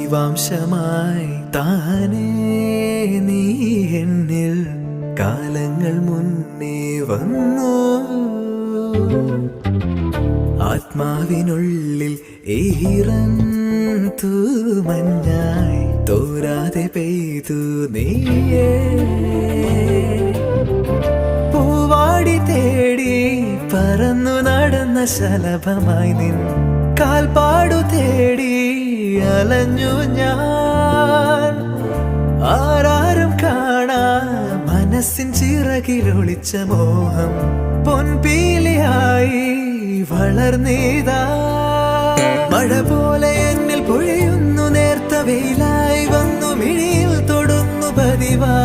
ജീവാംശമായി താനേ നീ എന്നിൽ കാലങ്ങൾ മുന്നേ വന്നു. ആത്മാവിനുള്ളിൽ ഈറൻ തൂമഞ്ഞായി തോരാതെ പെയ്തു നീയേ. പൂവാടി തേടി പറന്നു നടന്ന ശലഭമായി നിൻ കാൽപ്പാടു തേടി അലഞ്ഞു ഞാൻ. ആരാരും കാണാ മനസ്സിൻ ചിറകിലൊളിച്ച മോഹം പൊൻപീലിയായി വളർന്നീതാ. മഴ പോലെ എന്നിൽ പൊഴിയുന്നു, നേർത്ത വെയിലായി വന്നു മിഴിയിൽ തൊടുന്നു പതിവാ.